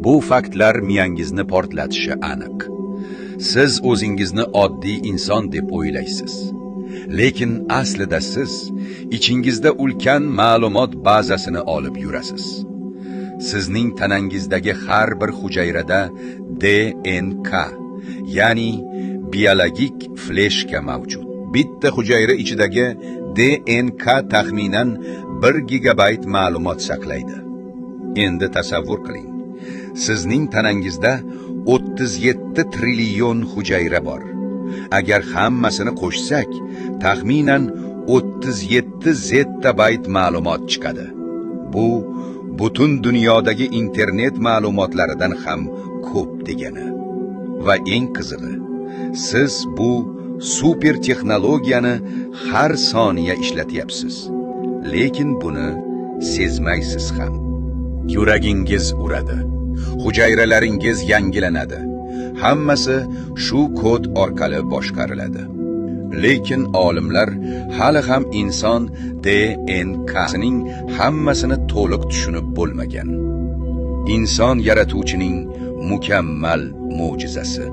Bu faktlar miyangizni portlatishi aniq. Siz o'zingizni oddiy inson deb o'ylaysiz. Lekin aslida siz ichingizda ulkan ma'lumot bazasini olib yurasiz. Sizning tanangizdagi har bir hujayrada DNK, ya'ni biologik fleshka mavjud. Bitta hujayra ichidagi DNK taxminan 1 gigabayt ma'lumot saqlaydi. Endi tasavvur qiling. Sizning tanangizda 37 trillion hujayra bor. Agar hammasini qo'shsak, taxminan 37 zettabayt ma'lumot chiqadi. Bu butun dunyodagi internet ma'lumotlaridan ham ko'p degani. Va eng qizig'i, siz bu super texnologiyani har soniya ishlatyapsiz. Lekin buni sezmaysiz ham. Yuragingiz uradi. Hujayralaringiz yangilanadi. Hammasi shu kod orqali boshqariladi. Lekin olimlar hali ham inson DNKsining hammasini to'liq tushunib bo'lmagan. Inson yaratuvchining mukammal mo'jizasi.